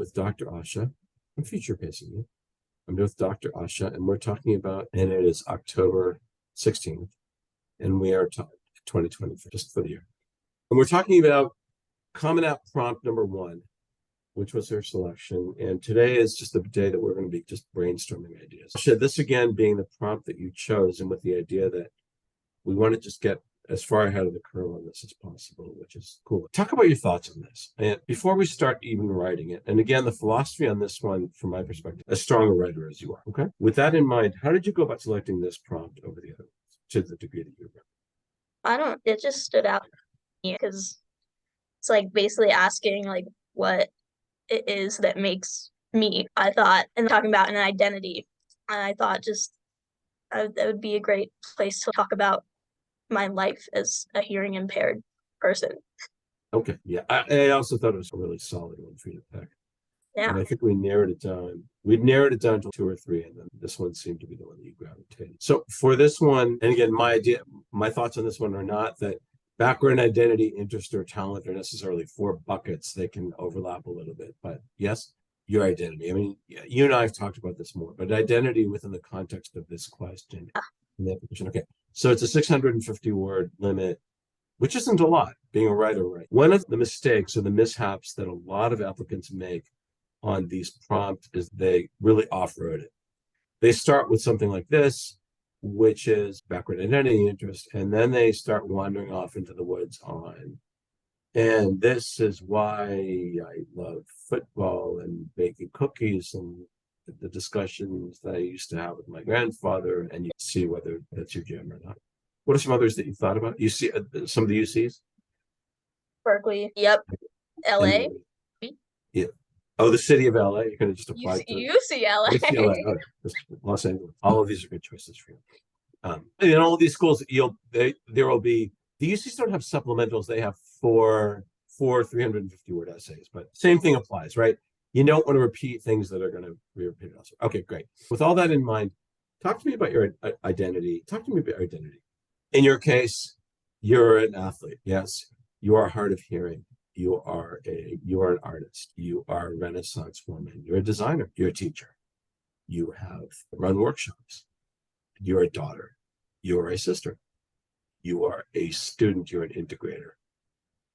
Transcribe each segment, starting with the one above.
with Dr. Asha. I'm future pacing you. I'm with Dr. Asha, and we're talking about, and it is October 16th, and we are 2020, just for the year. And we're talking about Common App prompt number 1, which was her selection. And today is just the day that we're going to be just brainstorming ideas. Asha, this again being the prompt that you chose, and with the idea that we want to just get as far ahead of the curve on this as possible, which is cool. Talk about your thoughts on this. And before we start even writing it, and again, the philosophy on this one, from my perspective, as strong a writer as you are, okay? With that in mind, how did you go about selecting this prompt over the other ones, to the degree that you remember? It just stood out to me because it's like basically asking like what it is that makes me, I thought, and talking about an identity. And I thought that would be a great place to talk about my life as a hearing impaired person. Okay, yeah. I also thought it was a really solid one for you to pick. Yeah. And I think we narrowed it down. We'd narrowed it down to 2 or 3, and then this one seemed to be the one that you gravitated. So for this one, and again, my thoughts on this one are not that background, identity, interest, or talent are necessarily 4 buckets. They can overlap a little bit, but yes, your identity. I mean, you and I have talked about this more, but identity within the context of this question. Okay, so it's a 650 word limit, which isn't a lot, being a writer, right? One of the mistakes or the mishaps that a lot of applicants make on these prompts is they really off-road it. They start with something like this, which is background identity interest, and then they start wandering off into the woods on, and this is why I love football and baking cookies and the discussions that I used to have with my grandfather, and you see whether that's your jam or not. What are some others that you thought about? You see some of the UCs? Berkeley. Yep. LA. Yeah. Oh, the city of LA. You're going to just apply to UCLA. UCLA. Oh, Los Angeles. All of these are good choices for you. In all of these schools, there will be, the UCs don't have supplementals. They have four 350 word essays, but same thing applies, right? You don't want to repeat things that are going to be repeated elsewhere. Okay, great. With all that in mind, talk to me about your identity. Talk to me about your identity. In your case, you're an athlete. Yes, you are hard of hearing. You are an artist. You are a Renaissance woman. You're a designer. You're a teacher. You have run workshops. You're a daughter. You're a sister. You are a student. You're an integrator.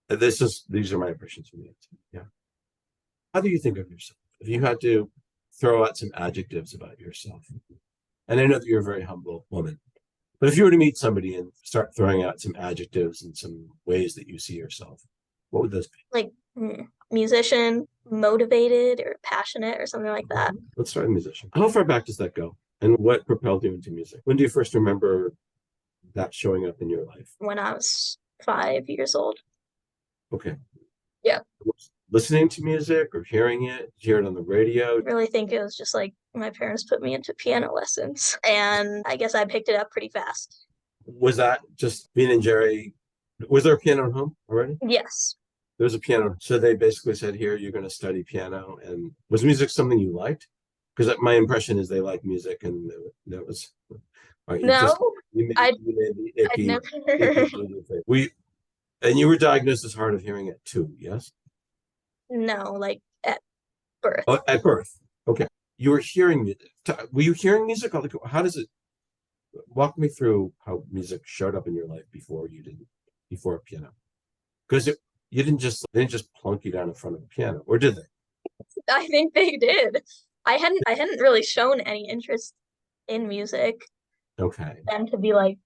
These are my impressions from the outside. Yeah. How do you think of yourself? If you had to throw out some adjectives about yourself, and I know that you're a very humble woman, but if you were to meet somebody and start throwing out some adjectives and some ways that you see yourself, what would those be? Like musician, motivated, or passionate, or something like that. Let's start with musician. How far back does that go? And what propelled you into music? When do you first remember that showing up in your life? When I was 5 years old. Okay. Yeah. Listening to music or hearing it? Did you hear it on the radio? I really think it was just like my parents put me into piano lessons, and I guess I picked it up pretty fast. Was that just being and Jerry? Was there a piano at home already? Yes. There was a piano. So they basically said, here, you're going to study piano. And was music something you liked? Because my impression is they like music, and that was... Right, no, I never. And you were diagnosed as hard of hearing at 2, yes? No, like at birth. Oh, at birth. Okay. You were hearing music. Were you hearing music? How does it... Walk me through how music showed up in your life before a piano. Because they didn't just plunk you down in front of a piano, or did they? I think they did. I hadn't really shown any interest in music. Okay. Them to be like,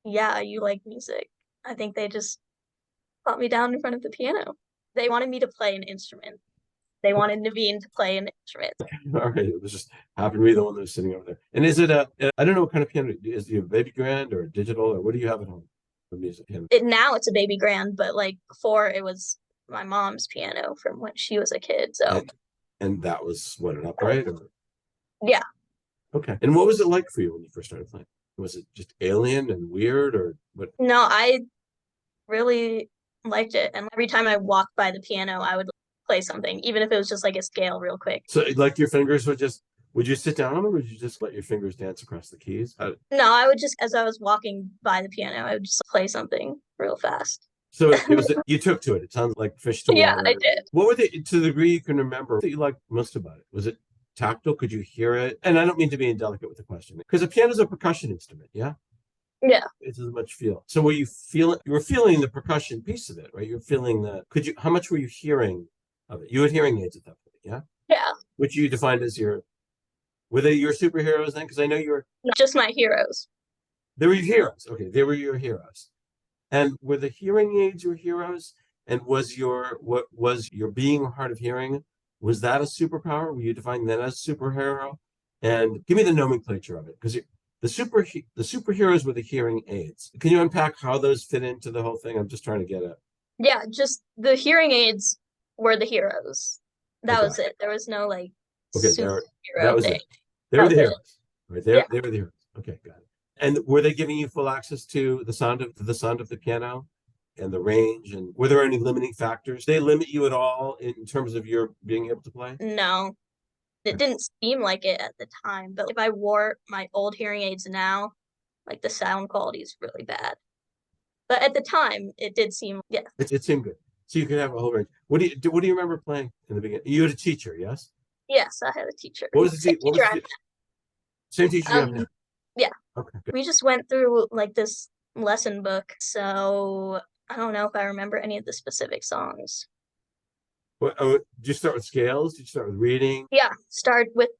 yeah, you like music. I think they just put me down in front of the piano. They wanted me to play an instrument. They wanted Naveen to play an instrument. All right. It was just happened to be the one that was sitting over there. And is it I don't know what kind of piano. Is it a baby grand or a digital, or what do you have at home for music piano? Now it's a baby grand, but like before it was my mom's piano from when she was a kid. So. And that was what, an upright? Or? Yeah. Okay. And what was it like for you when you first started playing? Was it just alien and weird, or what? No, I really liked it. And every time I walked by the piano, I would play something, even if it was just like a scale real quick. So like your fingers would you sit down, or would you just let your fingers dance across the keys? No, I would just, as I was walking by the piano, I would just play something real fast. So it was you took to it. It sounds like fish to Yeah, water. I did. What were they, to the degree you can remember, that you liked most about it? Was it tactile? Could you hear it? And I don't mean to be indelicate with the question, because a piano is a percussion instrument, yeah? Yeah. It's as much feel. So were you feeling, you were feeling the percussion piece of it, right? You're feeling the, could you, how much were you hearing of it? You had hearing aids at that point, yeah? Yeah. Which you defined as your, were they your superheroes then? Because I know you were, Not just my heroes. they were your heroes. Okay, they were your heroes. And were the hearing aids your heroes? And was your, what was your being hard of hearing? Was that a superpower? Were you defining that as a superhero? And give me the nomenclature of it, because the superheroes were the hearing aids. Can you unpack how those fit into the whole thing? I'm just trying to get it. Yeah, just the hearing aids were the heroes. That Okay. was it. There was no like Okay, superhero that was thing. it. They were That the was it. heroes. Right. They Yeah. were the heroes. Okay, got it. And were they giving you full access to the sound of the piano and the range? And were there any limiting factors? They limit you at all in terms of your being able to play? No, it didn't seem like it at the time, but if I wore my old hearing aids now, like the sound quality is really bad. But at the time, it did seem, yeah. It seemed good. So you could have a whole range. What do you remember playing in the beginning? You had a teacher, yes? Yes, I had a teacher. What was the Same what was teacher the same teacher you have now? yeah. Okay, good. We just went through like this lesson book, so I don't know if I remember any of the specific songs. Did you start with scales? Did you start with reading? Yeah, start with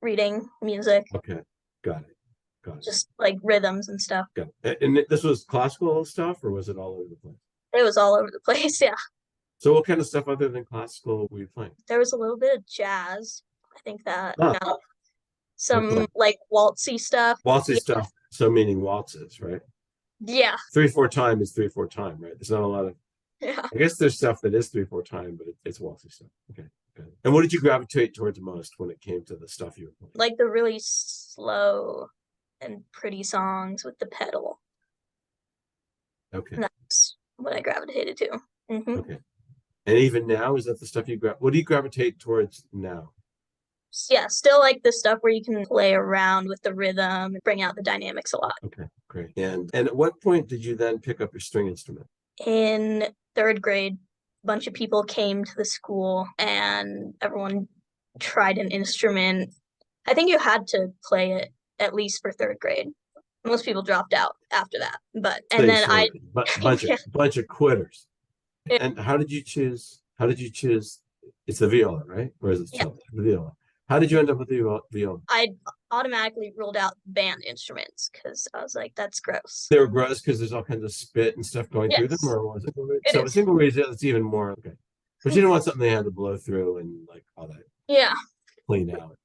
reading music, Okay, got it. Got it. just like rhythms and stuff. Got it. And this was classical stuff, or was it all over the place? It was all over the place, yeah. So what kind of stuff other than classical were you playing? There was a little bit of jazz. I think that Ah, some okay. like waltzy stuff. Waltzy Yeah. stuff. So meaning waltzes, right? Yeah. 3/4 time is 3/4 time, right? There's not a lot of. Yeah. I guess there's stuff that is 3/4 time, but it's waltzy stuff. Okay, good. And what did you gravitate towards most when it came to the stuff you were playing? Like the really slow and pretty songs with the pedal. Okay. And that's what I gravitated to. Mm-hmm. Okay. And even now, is that the stuff you what do you gravitate towards now? Yeah, still like the stuff where you can play around with the rhythm and bring out the dynamics a lot. Okay, great. And at what point did you then pick up your string instrument? In third grade, a bunch of people came to the school and everyone tried an instrument. I think you had to play it at least for third grade. Most people dropped out after that. But and then I bunch of quitters. And how did you choose? It's the viola, right? Or is it cello? The viola. How did you end up with the viola? I automatically ruled out band instruments because I was like, that's gross. They were gross because there's all kinds of spit and stuff going through them, or was it? So a single reed, that's even more okay. But you didn't want something they had to blow through and like all that. Yeah. Clean out,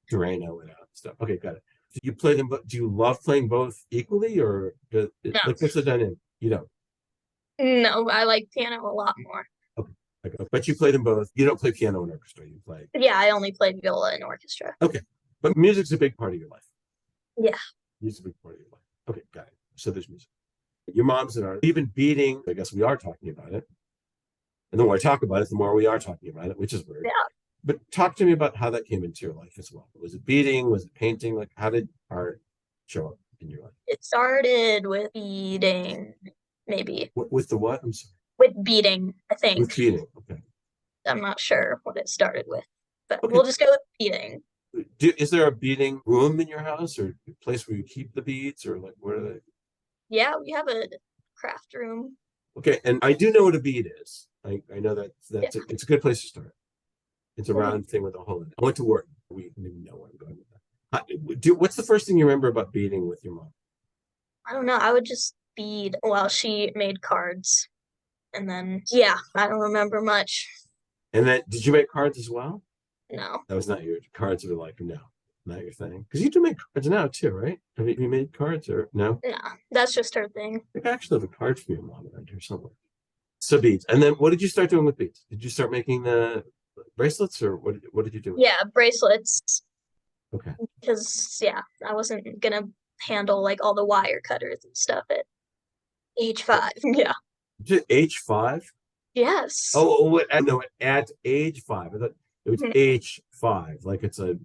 drain out and stuff. Okay, got it. Do you play them? But do you love playing both equally, or like what's the dynamic? You don't. No, I like piano a lot more. Okay, but you play them both. You don't play piano in orchestra. You play. Yeah, I only play viola in orchestra. Okay, but music's a big part of your life. Yeah. Music's a big part of your life. Okay, got it. So there's music. Your mom's in art. Even beating. I guess we are talking about it. And the more I talk about it, the more we are talking about it, which is weird. Yeah. But talk to me about how that came into your life as well. Was it beating? Was it painting? Like, how did art show up in your life? It started with beating, maybe. With the what? I'm sorry. With beating, I think. With beating. Okay. I'm not sure what it started with, but Okay. we'll just go with beating. Is there a beating room in your house, or a place where you keep the beads, or like where are they? Yeah, we have a craft room. Okay, and I do know what a bead is. I know it's a good place to start. It's a round thing with a hole in it. I went to work. We didn't even know where I'm going with that. What's the first thing you remember about beading with your mom? I don't know. I would just bead while she made cards. And then, yeah, I don't remember much. And then, did you make cards as well? No. That was not your cards. Were like, no, not your thing. Because you do make cards now too, right? Have you made cards or no? No, that's just her thing. I think I actually have a card from your mom around here somewhere. So beads. And then what did you start doing with beads? Did you start making the bracelets, or what did you do? Yeah, bracelets. Okay. Because, yeah, I wasn't gonna handle like all the wire cutters and stuff at age 5. Yeah. Age 5? Yes. Oh, no, at age 5. I thought it was H5, like it's a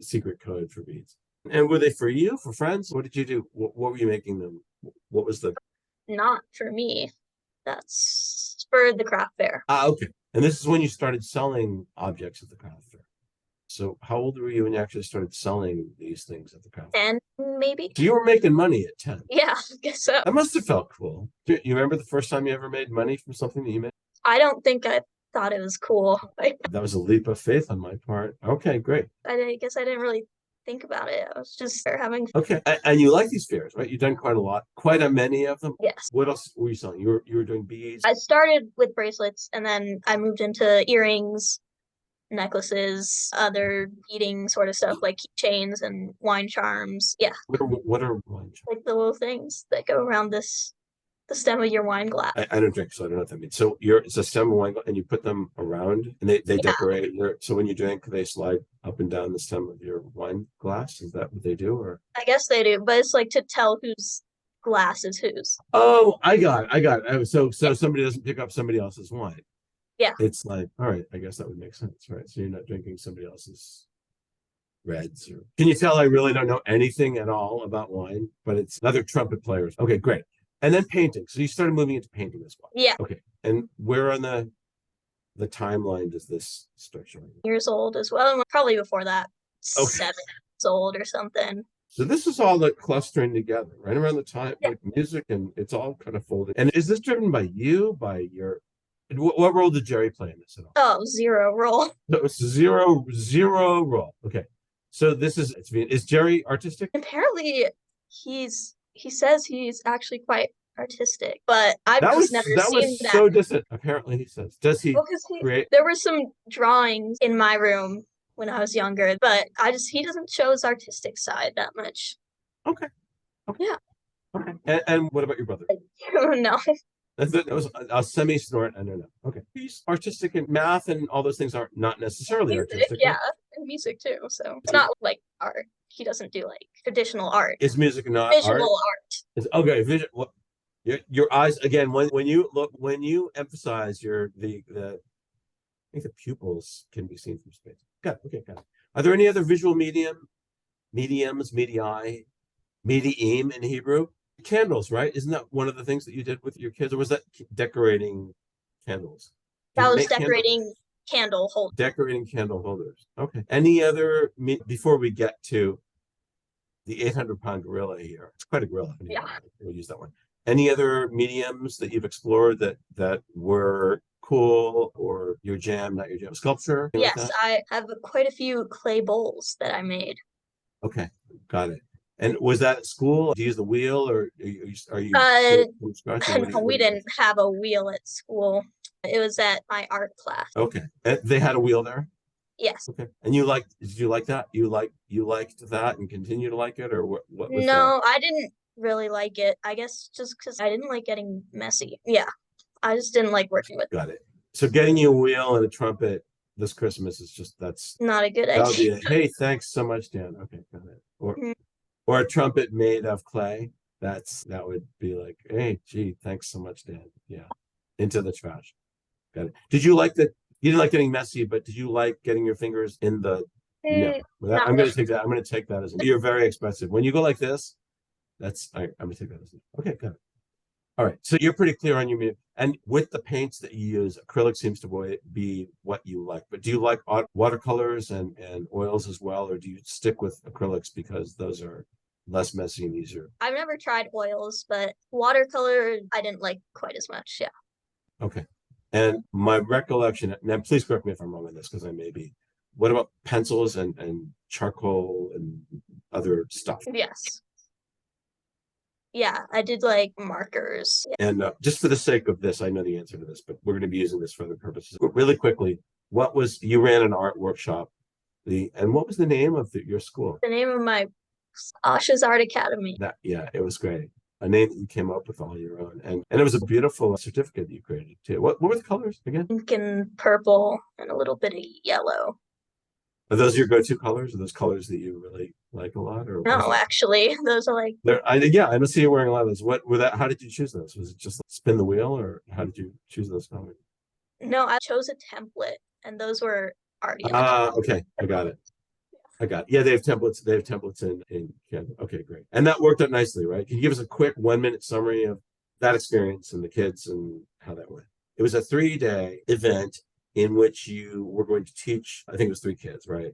secret code for beads. And were they for you, for friends? What did you do? What were you making them? What was the not for me. That's for the craft fair. Okay. And this is when you started selling objects at the craft fair. So how old were you when you actually started selling these things at the craft fair? 10 maybe. So you were making money at 10. Yeah, I guess so. That must have felt cool. Do you remember the first time you ever made money from something that you made? I don't think I thought it was cool. That was a leap of faith on my part. Okay, great. I guess I didn't really think about it. I was just there having. Okay, and you like these fairs, right? You've done quite a lot, quite a many of them. Yes. What else were you selling? You were doing beads. I started with bracelets and then I moved into earrings, necklaces, other beading sort of stuff like chains and wine charms. Yeah, What are wine charms? like the little things that go around the stem of your wine glass. I don't drink, so I don't know what that means. So it's a stem of wine, and you put them around, and they decorate your. So when you drink, they slide up and down the stem of your wine glass. Is that what they do, or? I guess they do, but it's like to tell whose glass is whose. Oh, I got it. So somebody doesn't pick up somebody else's wine. Yeah. It's like, all right, I guess that would make sense, right? So you're not drinking somebody else's reds. Or can you tell I really don't know anything at all about wine? But it's another trumpet players. Okay, great. And then painting. So you started moving into painting as well. Yeah. Okay. And where on the timeline does this start showing? Years old as well, and probably before that, Okay. 7 years old or something. So this is all like clustering together, right around the time, like music, and it's all kind of folded. And is this driven by you, by your? What role did Jerry play in this at all? Oh, 0 role. No, it's zero role. Okay. So this is Jerry artistic? Apparently, he says he's actually quite artistic, but I've just never seen that. That was so distant. Apparently, he says. Does he create? There were some drawings in my room when I was younger, but he doesn't show his artistic side that much. Okay. Yeah. Okay. And what about your brother? No. That was a semi-snort. I don't know. Okay. He's artistic in math, and all those things are not necessarily artistic. Yeah, and music too. So it's not like art. He doesn't do like traditional art. Is music not visual art? Okay. Visual. Your eyes again. When you emphasize the I think the pupils can be seen from space. Got it. Okay. Got it. Are there any other visual mediums, medium in Hebrew? Candles, right? Isn't that one of the things that you did with your kids, or was that decorating candles? That was decorating candle holders. Decorating candle holders. Okay. Any other before we get to the 800-pound gorilla here? It's quite a gorilla. Yeah. We'll use that one. Any other mediums that you've explored that were cool, or your jam, not your jam? Sculpture? Yes, like I have quite a few clay bowls that I made. Okay, got it. And was that at school? Do you use the wheel, or are you from scratch? No, we didn't have a wheel at school. It was at my art class. Okay. They had a wheel there? Yes. Okay. And did you like that? You liked that and continue to like it, or what was No, I didn't really like it. I guess just because I didn't like getting messy. Yeah. I just didn't like working with it. Got it. So getting you a wheel and a trumpet this Christmas is that's not a good idea. Hey, thanks so much, Dan. Okay, got it. Or a trumpet made of clay. That would be like, hey, gee, thanks so much, Dan. Yeah. Into the trash. Got it. Did you like that? You didn't like getting messy, but did you like getting your fingers in the? No. I'm going to take that. I'm going to take that as you're very expressive. When you go like this, I'm going to take that as okay. Got it. All right. So you're pretty clear on your music, and with the paints that you use, acrylic seems to be what you like. But do you like watercolors and oils as well, or do you stick with acrylics because those are less messy and easier? I've never tried oils, but watercolor I didn't like quite as much. Yeah. Okay. And my recollection, and please correct me if I'm wrong on this, because I may be. What about pencils and charcoal and other stuff? Yes. Yeah, I did like markers. Yeah. And just for the sake of this, I know the answer to this, but we're going to be using this for other purposes. But really quickly, you ran an art workshop, and what was the name of your school? The name of my Asha's Art Academy. It was great. A name that you came up with all your own, and it was a beautiful certificate you created too. What were the colors again? Pink and purple and a little bit of yellow. Are those your go-to colors? Are those colors that you really like a lot? Or no, actually, those are like. I don't see you wearing a lot of those. What were that? How did you choose those? Was it just like spin the wheel, or how did you choose those colors? No, I chose a template, and those were already. Okay, I got it. Yeah, they have templates. They have templates in Canva. Okay, great. And that worked out nicely, right? Can you give us a quick 1-minute summary of that experience and the kids and how that went. It was a 3-day event in which you were going to teach, I think it was 3 kids, right?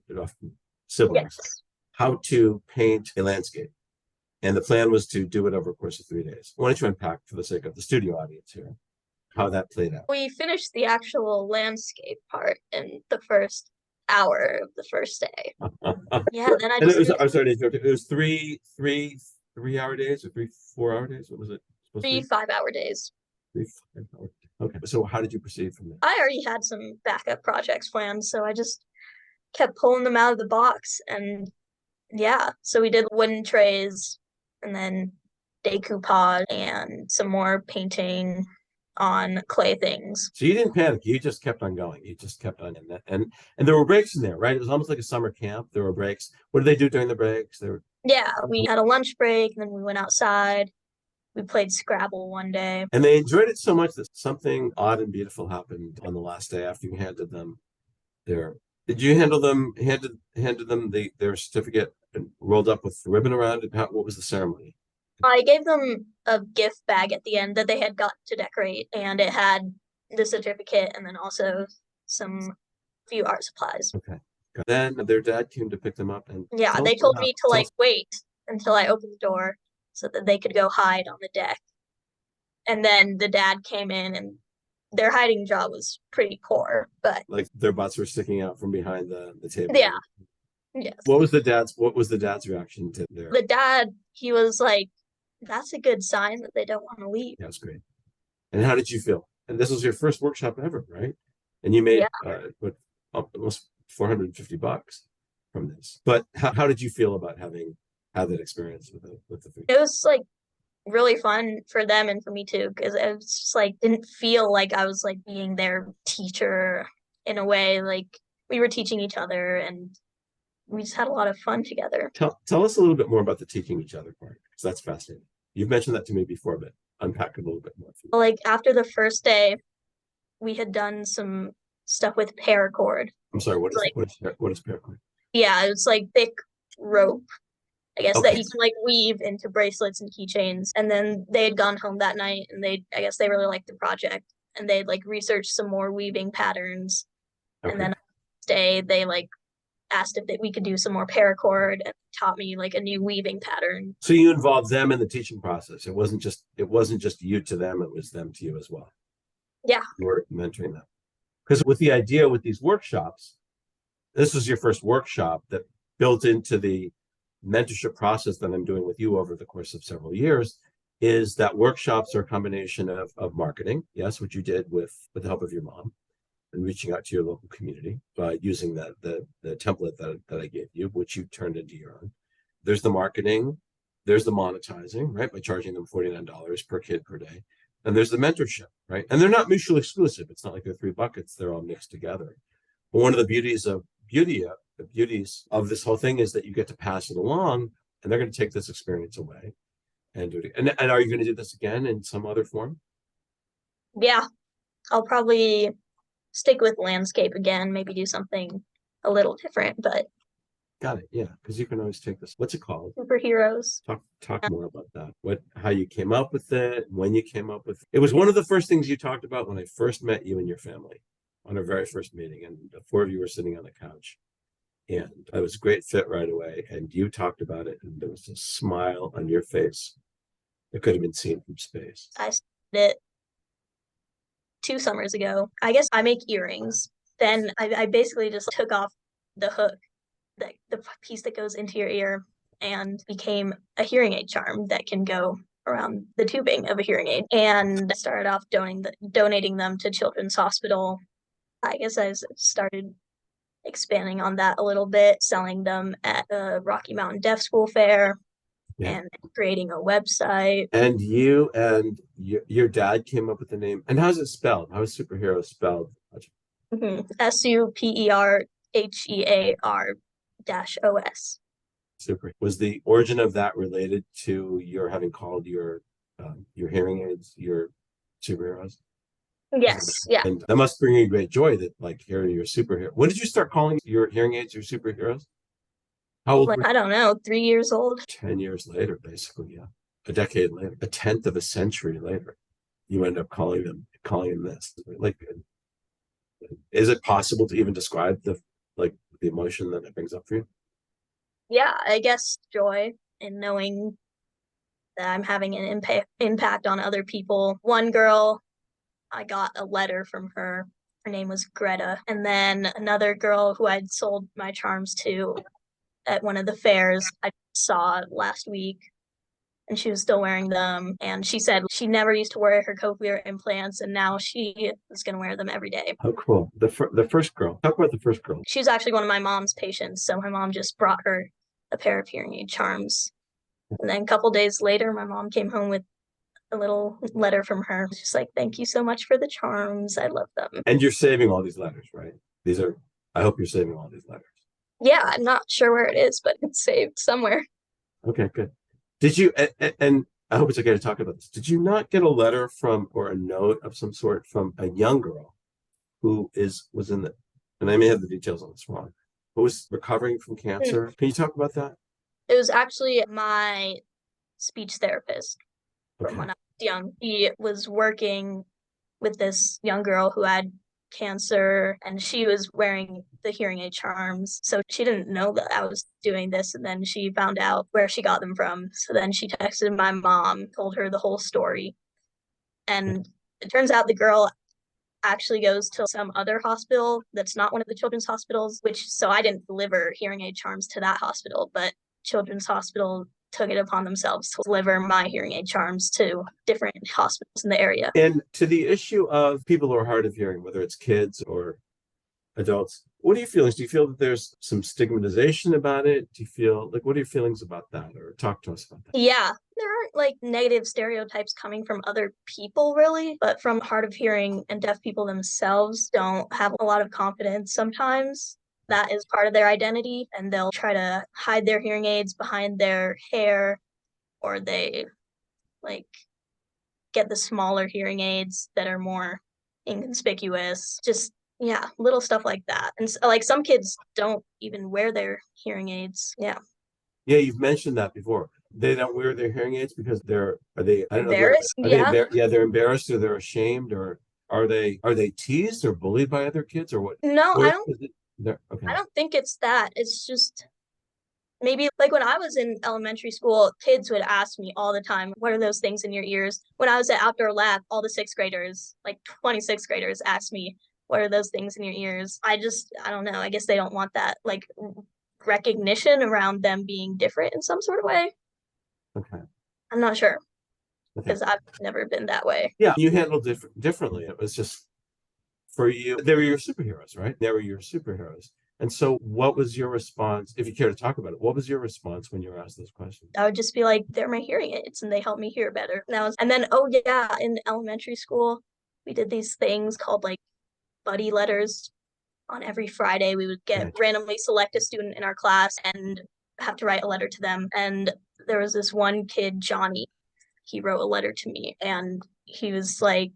Siblings, Yes. how to paint a landscape. And the plan was to do it over a course of 3 days. Why don't you unpack, for the sake of the studio audience here, how that played out? We finished the actual landscape part in the first hour of the first day. Yeah, then I And just it was, did I'm sorry to interrupt you. It was three-hour days or 3 4-hour days. What was it supposed to 3 be? 5-hour days. 3 5 hour. Okay. So how did you proceed from there? I already had some backup projects planned, so I just kept pulling them out of the box. And yeah, so we did wooden trays and then decoupage and some more painting on clay things. So you didn't panic. You just kept on going. You just kept on, and there were breaks in there, right? It was almost like a summer camp. There were breaks. What did they do during the breaks? Yeah, we had a lunch break and then we went outside. We played Scrabble one day. And they enjoyed it so much that something odd and beautiful happened on the last day after you handed them their. Did you handed them their certificate and rolled up with ribbon around it? What was the ceremony? I gave them a gift bag at the end that they had got to decorate, and it had the certificate and then also some few art supplies. Okay. Then their dad came to pick them up, and Yeah, they told me to wait until I opened the door so that they could go hide on the deck. And then the dad came in and their hiding job was pretty poor, but like their butts were sticking out from behind the table. yeah. Yes. What was the dad's reaction to their? The dad, he was like, that's a good sign that they don't want to leave. That's great. And how did you feel? And this was your first workshop ever, right? And you made almost $450 from this. But how did you feel about having had that experience with the food? It was like really fun for them and for me too, because it was just like didn't feel like I was like being their teacher in a way. Like we were teaching each other and we just had a lot of fun together. Tell us a little bit more about the teaching each other part, because that's fascinating. You've mentioned that to me before, but unpack it a little bit more. Like after the first day, we had done some stuff with paracord. I'm sorry, what is paracord? Yeah, it's like thick rope, I guess, Okay. that you can like weave into bracelets and keychains. And then they had gone home that night and I guess they really liked the project and they'd like researched some more weaving patterns. Okay. And then the next day they like asked if we could do some more paracord and taught me like a new weaving pattern. So you involved them in the teaching process. It wasn't just you to them, it was them to you as well. Yeah. You were mentoring them. Because with the idea with these workshops, this was your first workshop that built into the mentorship process that I'm doing with you over the course of several years, is that workshops are a combination of marketing, yes, which you did with the help of your mom, and reaching out to your local community by using the template that I gave you, which you turned into your own. There's the marketing, there's the monetizing, right, by charging them $49 per kid per day. And there's the mentorship, right? And they're not mutually exclusive. It's not like they're 3 buckets, they're all mixed together. But one of the beauties of this whole thing is that you get to pass it along, and they're going to take this experience away and do it. And are you going to do this again in some other form? Yeah, I'll probably stick with landscape again, maybe do something a little different, but got it. Yeah, because you can always take this. What's it called? Superheroes. Talk more about that. How you came up with it, when you came up with it. It was one of the first things you talked about when I first met you and your family on our very first meeting, and the 4 of you were sitting on the couch. And it was a great fit right away. And you talked about it, and there was a smile on your face that could have been seen from space. I started it 2 summers ago. I guess I make earrings. Then I basically just took off the hook, the piece that goes into your ear, and became a hearing aid charm that can go around the tubing of a hearing aid. And I started off donating them to Children's Hospital. I guess I started expanding on that a little bit, selling them at a Rocky Mountain Deaf School fair, and creating a website. And you and your dad came up with the name. And how's it spelled? How is superhero spelled? SUPERHEAR-OS. Super. Was the origin of that related to your having called your hearing aids your superheroes? Yes, yeah. And that must bring you great joy that like hearing your superhero. When did you start calling your hearing aids your superheroes? How old? I don't know, 3 years old. 10 years later, basically, yeah. a decade later, a tenth of a century later, you end up calling them this. Like, is it possible to even describe the emotion that it brings up for you? Yeah, I guess joy in knowing that I'm having an impact on other people. One girl, I got a letter from her. Her name was Greta. And then another girl who I'd sold my charms to at one of the fairs I saw last week, and she was still wearing them. And she said she never used to wear her cochlear implants, and now she is going to wear them every day. How cool. The first girl. Talk about the first girl. She was actually one of my mom's patients, so my mom just brought her a pair of hearing aid charms. And then a couple days later, my mom came home with a little letter from her. She's like, thank you so much for the charms. I love them. And you're saving all these letters, right? I hope you're saving all these letters. Yeah, I'm not sure where it is, but it's saved somewhere. Okay, good. Did you, and I hope it's okay to talk about this. Did you not get a letter or a note of some sort from a young girl who was in and I may have the details on this wrong, who was recovering from cancer? Can you talk about that? It was actually my speech therapist from when I was young. He was working with this young girl who had cancer, and she was wearing the hearing aid charms. So she didn't know that I was doing this, and then she found out where she got them from. So then she texted my mom, told her the whole story. And it turns out the girl actually goes to some other hospital that's not one of the children's hospitals, so I didn't deliver hearing aid charms to that hospital, but Children's Hospital took it upon themselves to deliver my hearing aid charms to different hospitals in the area. And to the issue of people who are hard of hearing, whether it's kids or adults, what are your feelings? Do you feel that there's some stigmatization about it? Do you feel what are your feelings about that? Or talk to us about that. Yeah, there aren't negative stereotypes coming from other people really, but from hard of hearing and deaf people themselves don't have a lot of confidence sometimes. That is part of their identity, and they'll try to hide their hearing aids behind their hair, or they get the smaller hearing aids that are more inconspicuous. Just little stuff like that. And some kids don't even wear their hearing aids. Yeah, you've mentioned that before. They don't wear their hearing aids because are they embarrassed? They're embarrassed, or they're ashamed, or are they teased or bullied by other kids, or what? No, I don't. Okay. I don't think it's that. It's just maybe when I was in elementary school, kids would ask me all the time, what are those things in your ears? When I was at outdoor lab, all the sixth graders, 26th graders, asked me, what are those things in your ears? I don't know. I guess they don't want that recognition around them being different in some sort of way. Okay. I'm not sure, because I've never been that way. Yeah, you handled it differently. It was just, for you, they were your superheroes, right? They were your superheroes. And so what was your response, if you care to talk about it, what was your response when you were asked those questions? I would just be like, they're my hearing aids and they help me hear better. And then, in elementary school, we did these things called buddy letters. On every Friday, we would randomly select a student in our class and have to write a letter to them. And there was this one kid, Johnny, he wrote a letter to me, and he was at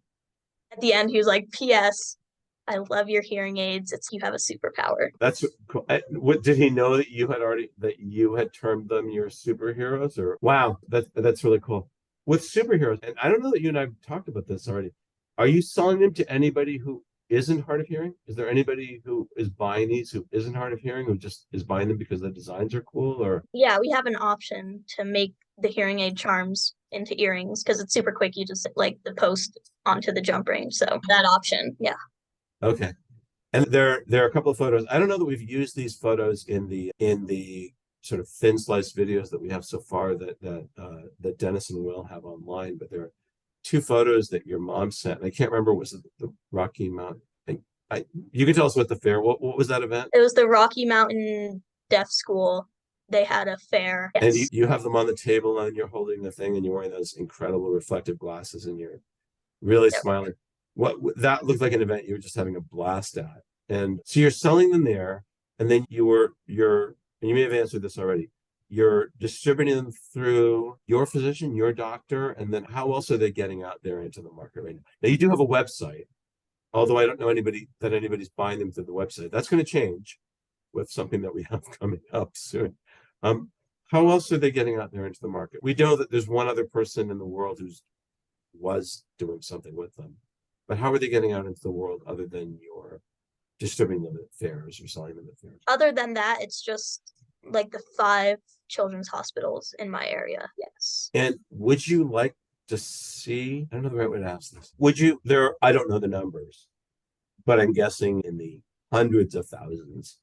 the end, he was like, P.S. I love your hearing aids. You have a superpower. That's cool. What did he know that you had termed them your superheroes? Or wow, that's really cool. With superheroes, and I don't know that you and I've talked about this already. Are you selling them to anybody who isn't hard of hearing? Is there anybody who is buying these who isn't hard of hearing, who just is buying them because the designs are cool? Or yeah, we have an option to make the hearing aid charms into earrings because it's super quick. You just the post onto the jump ring. So that option, yeah. Okay. And there are a couple of photos. I don't know that we've used these photos in the sort of thin slice videos that we have so far that Dennis and Will have online, but there are two photos that your mom sent. And I can't remember, was it the Rocky Mountain? You can tell us what the fair. What was that event? It was the Rocky Mountain Deaf School. They had a fair. Yes. And you have them on the table, and you're holding the thing, and you're wearing those incredible reflective glasses, and you're really smiling. What that looked like an event you were just having a blast at. And so you're selling them there, and then you're and you may have answered this already. You're distributing them through your physician, your doctor, and then how else are they getting out there into the market right now? Now you do have a website, although I don't know anybody's buying them through the website. That's going to change with something that we have coming up soon. How else are they getting out there into the market? We know that there's one other person in the world who was doing something with them, but how are they getting out into the world other than your distributing them at fairs or selling them at fairs? Other than that, it's just like the 5 children's hospitals in my area. Yes. And would you like to see, I don't know the right way to ask this. I don't know the numbers, but I'm guessing in the hundreds of thousands,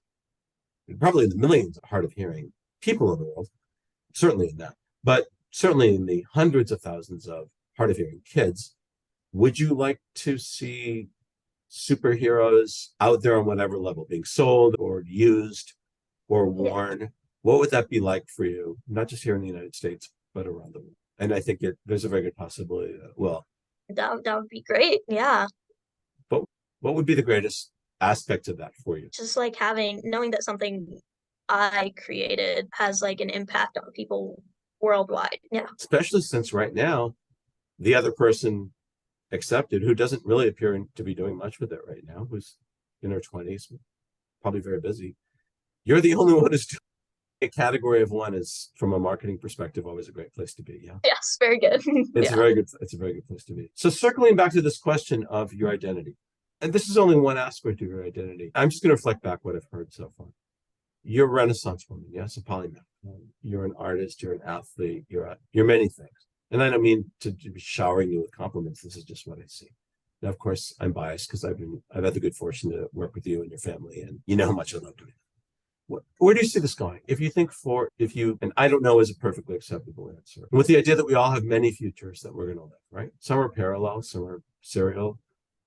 probably in the millions of hard of hearing people in the world, certainly in that, but certainly in the hundreds of thousands of hard of hearing kids, would you like to see superheroes out there on whatever level being sold or used or worn? What would that be like for you, not just here in the United States, but around the world? And I think there's a very good possibility that that would be great. Yeah. But what would be the greatest aspect of that for you? Just like knowing that something I created has like an impact on people worldwide. Yeah. Especially since right now, the other person accepted, who doesn't really appear to be doing much with it right now, who's in her 20s, probably very busy. You're the only one who's doing a category of one is, from a marketing perspective, always a great place to be. Yeah. Yes, very good. It's a very good place to be. So circling back to this question of your identity, and this is only one aspect of your identity. I'm just going to reflect back what I've heard so far. You're a Renaissance woman, yes, a polymath. You're an artist, you're an athlete, you're many things. And I don't mean to be showering you with compliments. This is just what I see. Now, of course, I'm biased because I've had the good fortune to work with you and your family, and you know how much I love doing it. Where do you see this going? And I don't know is a perfectly acceptable answer. With the idea that we all have many futures that we're going to live, right? Some are parallel, some are serial.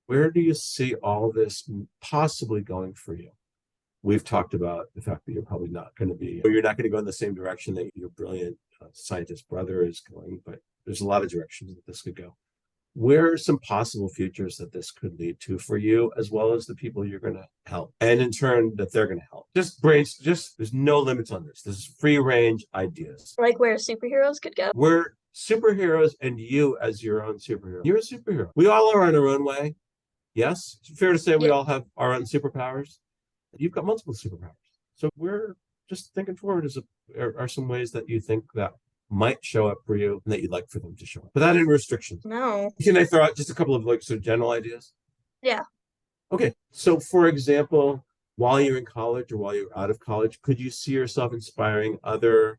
Where do you see all this possibly going for you? We've talked about the fact that you're not going to go in the same direction that your brilliant scientist brother is going, but there's a lot of directions that this could go. Where are some possible futures that this could lead to for you, as well as the people you're going to help, and in turn that they're going to help? There's no limits on this. This is free range ideas. Like where superheroes could go? Where superheroes and you as your own superhero. You're a superhero. We all are in our own way. Yes? It's fair to say we all have our own superpowers. You've got multiple superpowers. So we're just thinking forward are some ways that you think that might show up for you and that you'd like for them to show up without any restrictions. No. Can I throw out just a couple of sort of general ideas? Yeah. Okay. So for example, while you're in college or while you're out of college, could you see yourself inspiring other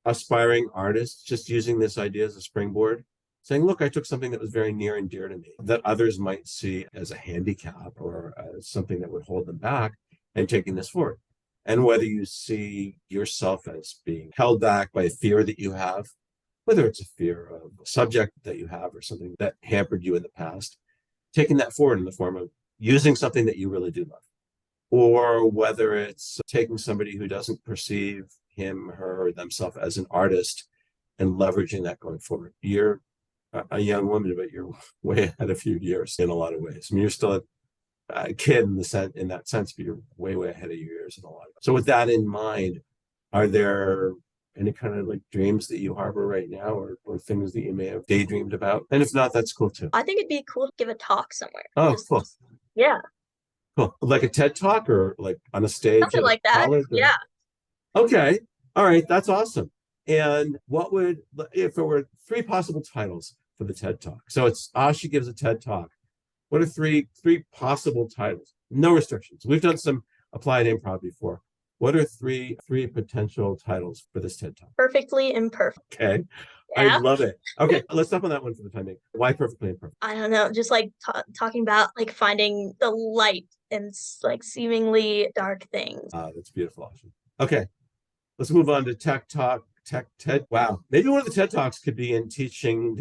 aspiring artists, just using this idea as a springboard? Saying, look, I took something that was very near and dear to me that others might see as a handicap or as something that would hold them back, and taking this forward. And whether you see yourself as being held back by a fear that you have, whether it's a fear of a subject that you have or something that hampered you in the past, taking that forward in the form of using something that you really do love. Or whether it's taking somebody who doesn't perceive him, her, or themselves as an artist and leveraging that going forward. You're a young woman, but you're way ahead a few years in a lot of ways. I mean, you're still a kid in that sense, but you're way ahead of your years in a lot of ways. So with that in mind, are there any kind of dreams that you harbor right now, or things that you may have daydreamed about? And if not, that's cool too. I think it'd be cool to give a talk somewhere. Oh, cool. Yeah. Cool. Like a TED talk or like on a stage? Something like that. Yeah. Okay. All right. That's awesome. And if there were 3 possible titles for the TED talk? So it's Asha gives a TED talk. What are three possible titles? No restrictions. We've done some applied improv before. What are three potential titles for this TED talk? Perfectly imperfect. Okay. Yeah. I love it. Okay, let's stop on that one for the time being. Why perfectly imperfect? I don't know, just talking about finding the light in seemingly dark things. That's beautiful, Asha. Okay, let's move on to tech talk. TED. Wow. Maybe one of the TED Talks could be in teaching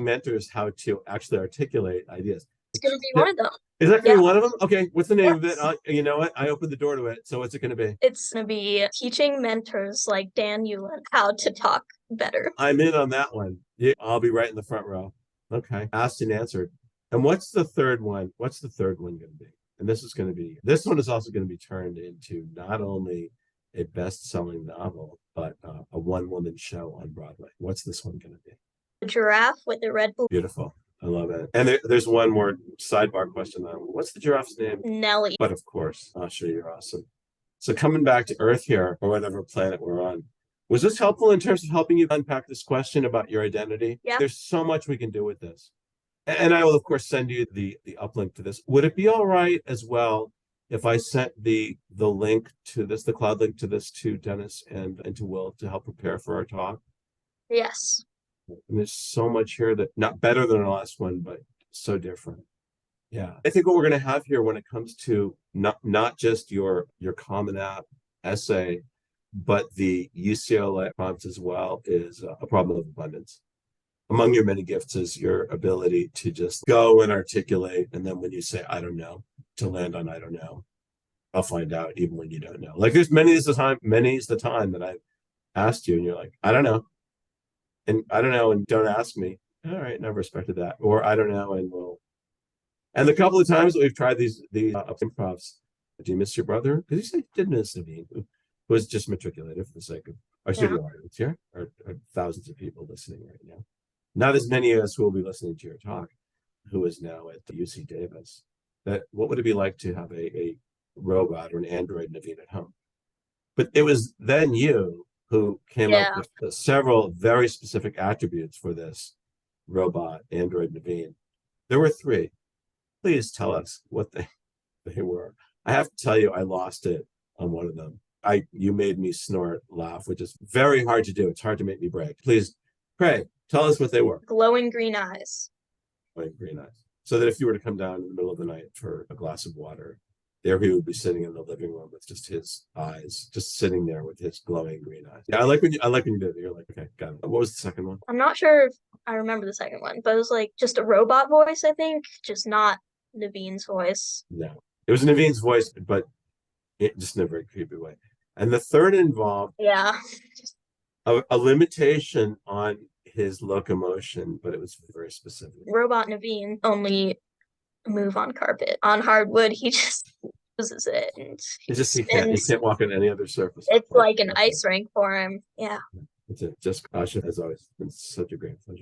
mentors how to actually articulate ideas. It's going to be one of them. Is that going to be one of them? Okay. What's the name of it? You know what? I opened the door to it. So what's it going to be? It's going to be teaching mentors like Dan Ulan how to talk better. I'm in on that one. Yeah, I'll be right in the front row. Okay. Asked and answered. And what's the third one? What's the third one going to be? And this one is also going to be turned into not only a best-selling novel, but a one-woman show on Broadway. What's this one going to be? The giraffe with the red balloon. Beautiful. I love it. And there's one more sidebar question. What's the giraffe's name? Nellie. But of course, Asha, you're awesome. So coming back to Earth here, or whatever planet we're on, Was this helpful in terms of helping you unpack this question about your identity? Yeah. There's so much we can do with this. And I will, of course, send you the uplink to this. Would it be all right as well if I sent the link to this, the cloud link to this, to Dennis and to Will to help prepare for our talk? Yes. And there's so much here that not better than our last one, but so different. Yeah, I think what we're going to have here when it comes to not just your Common App essay, but the UCLA prompts as well, is a problem of abundance. Among your many gifts is your ability to just go and articulate, and then when you say I don't know, to land on I don't know. I'll find out even when you don't know. Like there's many is the time that I've asked you and you're like, I don't know. And I don't know, and don't ask me. All right, never respected that. Or I don't know, and we'll. And the couple of times that we've tried these improvs, do you miss your brother? Because you said you did miss Naveen, who was just matriculated for the sake of our studio audience here, are thousands of people listening right now. Not as many of us who will be listening to your talk, who is now at UC Davis. That what would it be like to have a robot or an android Naveen at home? But it was then you who came up with several very specific attributes for this robot android Naveen. There were 3. Please tell us what they were. I have to tell you, I lost it on one of them. You made me snort, laugh, which is very hard to do. It's hard to make me brag. Please, Craig, tell us what they were. Glowing green eyes. Glowing green eyes. So that if you were to come down in the middle of the night for a glass of water, there he would be sitting in the living room with just his eyes, just sitting there with his glowing green eyes. Yeah, I like when you did it. You're like, okay, got it. What was the second one? I'm not sure if I remember the second one, but it was like just a robot voice, I think, just not Naveen's voice. No, it was Naveen's voice, but it just in a very creepy way. And the third involved a limitation on his locomotion, but it was very specific. Robot Naveen only move on carpet. On hardwood, he just loses it. And he can't walk on any other surface. It's like an ice rink for him. Yeah. That's it. Just Asha, as always, it's been such a great pleasure.